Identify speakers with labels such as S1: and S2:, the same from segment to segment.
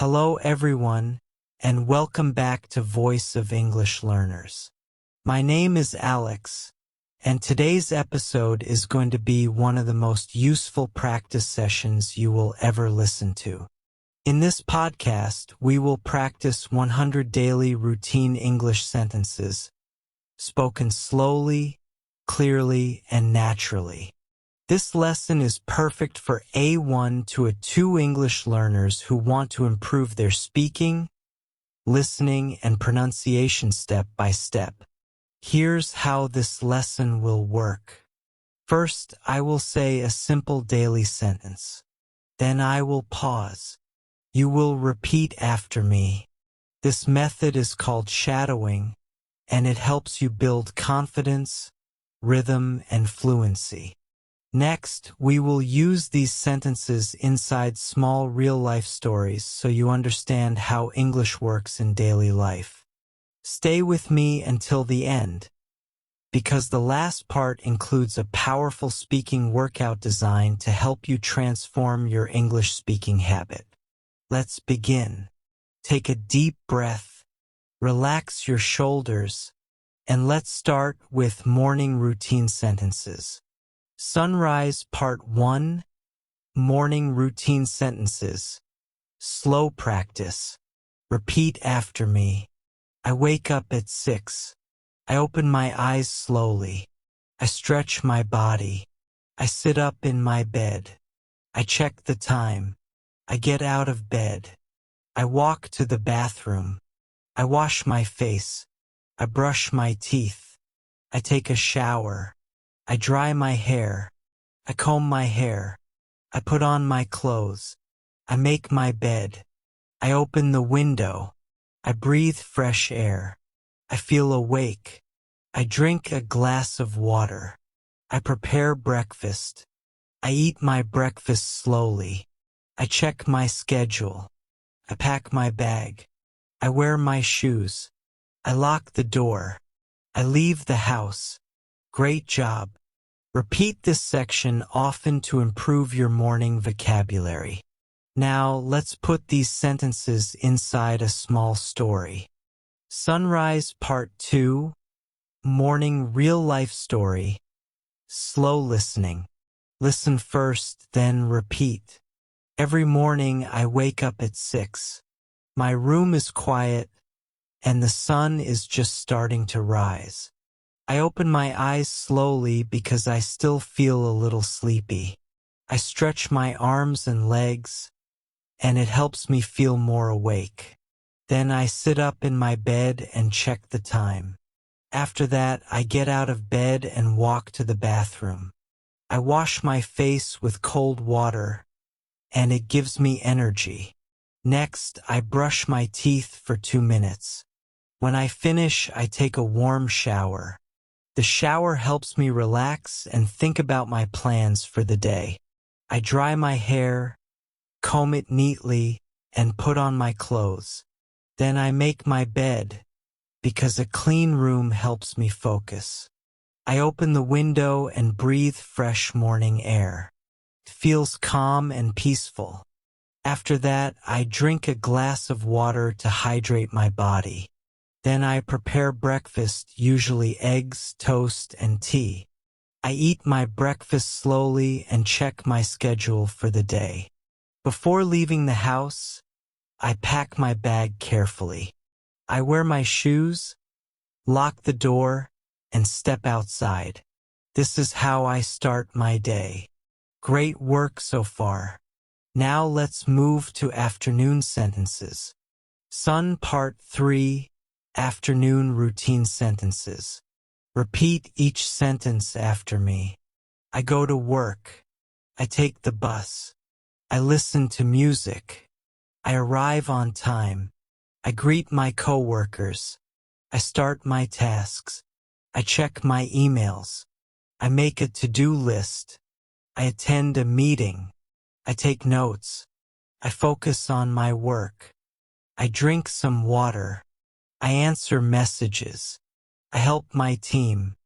S1: Hello everyone, and welcome back to Voice of English Learners. My name is Alex, and today's episode is going to be one of the most useful practice sessions you will ever listen to. In this podcast, we will practice 100 daily routine English sentences, spoken slowly, clearly, and naturally. This lesson is perfect for A1 to A2 English learners who want to improve their speaking, listening, and pronunciation step by step. Here's how this lesson will work. First, I will say a simple daily sentence. Then I will pause. You will repeat after me. This method is called shadowing, and it helps you build confidence, rhythm, and fluency. Next, we will use these sentences inside small real-life stories so you understand how English works in daily life. Stay with me until the end, because the last part includes a powerful speaking workout designed to help you transform your English speaking habit. Let's begin. Take a deep breath, relax your shoulders, and let's start with morning routine sentences. Sunrise Part 1. Morning routine sentences. Slow practice. Repeat after me. I wake up at 6. I open my eyes slowly. I stretch my body. I sit up in my bed. I check the time. I get out of bed. I walk to the bathroom. I wash my face. I brush my teeth. I take a shower. I dry my hair. I comb my hair. I put on my clothes. I make my bed. I open the window. I breathe fresh air. I feel awake. I drink a glass of water. I prepare breakfast. I eat my breakfast slowly. I check my schedule. I pack my bag. I wear my shoes. I lock the door. I leave the house. Great job. Repeat this section often to improve your morning vocabulary. Now, let's put these sentences inside a small story. Sunrise Part 2. Morning real-life story. Slow listening. Listen first, then repeat. Every morning I wake up at 6. My room is quiet, and the sun is just starting to rise. I open my eyes slowly because I still feel a little sleepy. I stretch my arms and legs, and it helps me feel more awake. Then I sit up in my bed and check the time. After that, I get out of bed and walk to the bathroom. I wash my face with cold water, and it gives me energy. Next, I brush my teeth for 2 minutes. When I finish, I take a warm shower. The shower helps me relax and think about my plans for the day. I dry my hair, comb it neatly, and put on my clothes. Then I make my bed, because a clean room helps me focus. I open the window and breathe fresh morning air. It feels calm and peaceful. After that, I drink a glass of water to hydrate my body. Then I prepare breakfast, usually eggs, toast, and tea. I eat my breakfast slowly and check my schedule for the day. Before leaving the house, I pack my bag carefully. I wear my shoes, lock the door, and step outside. This is how I start my day. Great work so far. Now let's move to afternoon sentences. Sun Part 3. Afternoon routine sentences. Repeat each sentence after me. I go to work. I take the bus. I listen to music. I arrive on time. I greet my coworkers. I start my tasks. I check my emails. I make a to-do list. I attend a meeting. I take notes. I focus on my work. I drink some water. I answer messages. I help my team.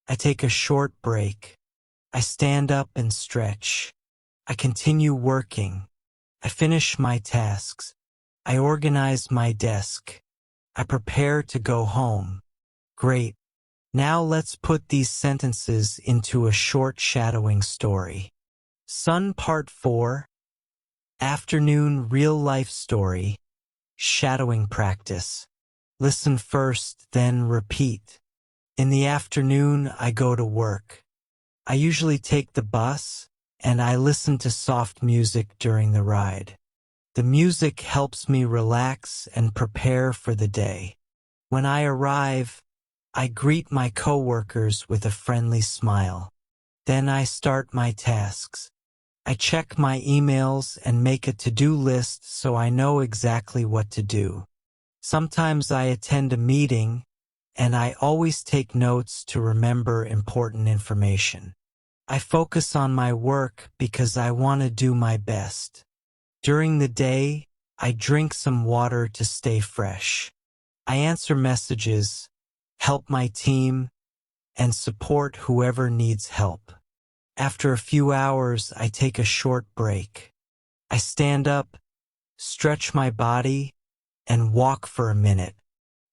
S1: I take a short break. I stand up and stretch. I continue working. I finish my tasks. I organize my desk. I prepare to go home. Great. Now let's put these sentences into a short shadowing story. Sun Part 4, Afternoon Real-Life Story, Shadowing Practice. Listen first, then repeat. In the afternoon, I go to work. I usually take the bus, and I listen to soft music during the ride. The music helps me relax and prepare for the day. When I arrive, I greet my coworkers with a friendly smile. Then I start my tasks. I check my emails and make a to-do list so I know exactly what to do. Sometimes I attend a meeting, and I always take notes to remember important information. I focus on my work because I want to do my best. During the day, I drink some water to stay fresh. I answer messages, help my team, and support whoever needs help. After a few hours, I take a short break. I stand up, stretch my body, and walk for a minute.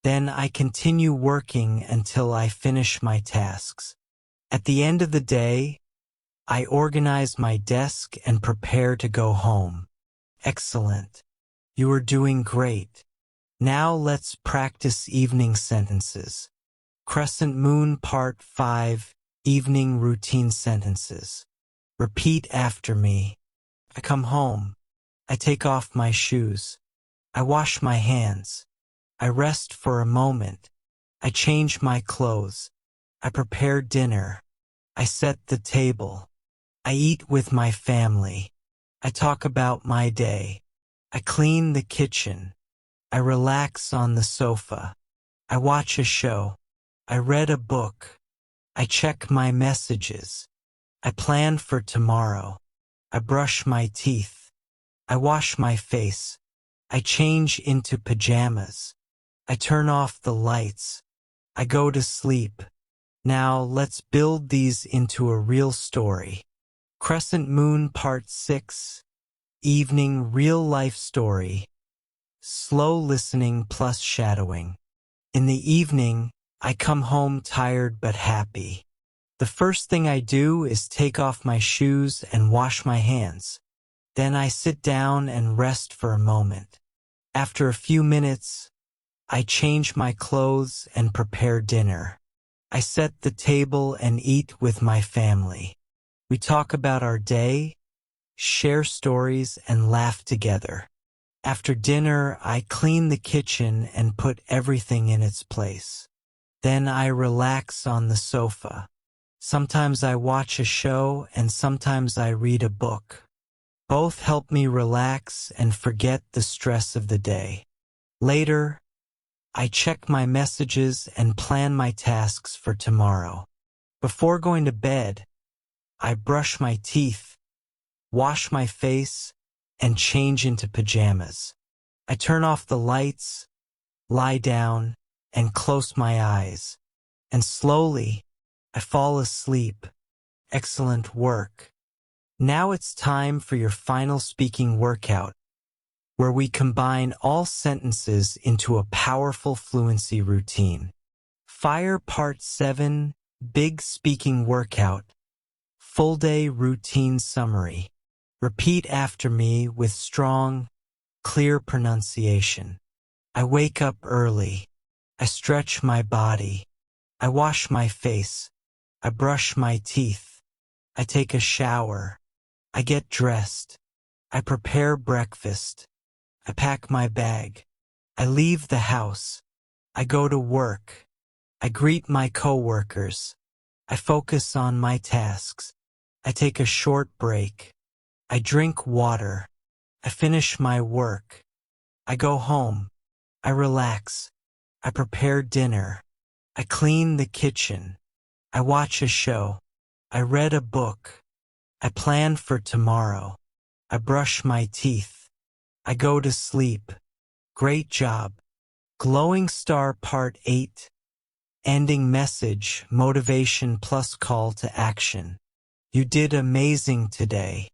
S1: Then I continue working until I finish my tasks. At the end of the day, I organize my desk and prepare to go home. Excellent. You are doing great. Now let's practice evening sentences. Crescent Moon Part 5, Evening Routine Sentences. Repeat after me. I come home. I take off my shoes. I wash my hands. I rest for a moment. I change my clothes. I prepare dinner. I set the table. I eat with my family. I talk about my day. I clean the kitchen. I relax on the sofa. I watch a show. I read a book. I check my messages. I plan for tomorrow. I brush my teeth. I wash my face. I change into pajamas. I turn off the lights. I go to sleep. Now let's build these into a real story. Crescent Moon Part 6, Evening Real-Life Story. Slow listening plus shadowing. In the evening, I come home tired but happy. The first thing I do is take off my shoes and wash my hands. Then I sit down and rest for a moment. After a few minutes, I change my clothes and prepare dinner. I set the table and eat with my family. We talk about our day, share stories, and laugh together. After dinner, I clean the kitchen and put everything in its place. Then I relax on the sofa. Sometimes I watch a show and sometimes I read a book. Both help me relax and forget the stress of the day. Later, I check my messages and plan my tasks for tomorrow. Before going to bed, I brush my teeth, wash my face, and change into pajamas. I turn off the lights, lie down, and close my eyes. And slowly, I fall asleep. Excellent work. Now it's time for your final speaking workout, where we combine all sentences into a powerful fluency routine. Fire Part 7, Big Speaking Workout. Full Day Routine Summary. Repeat after me with strong, clear pronunciation. I wake up early. I stretch my body. I wash my face. I brush my teeth. I take a shower. I get dressed. I prepare breakfast. I pack my bag. I leave the house. I go to work. I greet my coworkers. I focus on my tasks. I take a short break. I drink water. I finish my work. I go home. I relax. I prepare dinner. I clean the kitchen. I watch a show. I read a book. I plan for tomorrow. I brush my teeth. I go to sleep. Great job. Glowing Star Part 8. Ending message, motivation plus call to action. You did amazing today.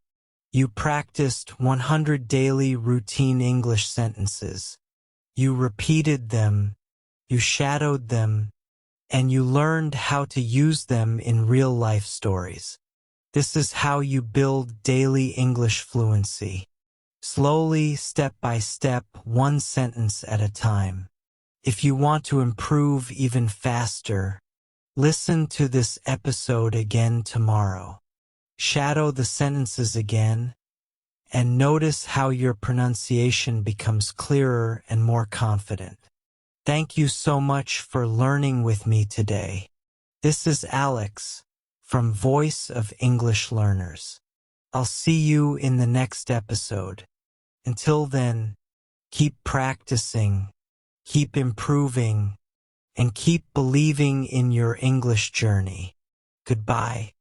S1: You practiced 100 daily routine English sentences. You repeated them, you shadowed them, and you learned how to use them in real-life stories. This is how you build daily English fluency. Slowly, step by step, one sentence at a time. If you want to improve even faster, listen to this episode again tomorrow. Shadow the sentences again, and notice how your pronunciation becomes clearer and more confident. Thank you so much for learning with me today. This is Alex from Voice of English Learners. I'll see you in the next episode. Until then, keep practicing, keep improving, and keep believing in your English journey. Goodbye.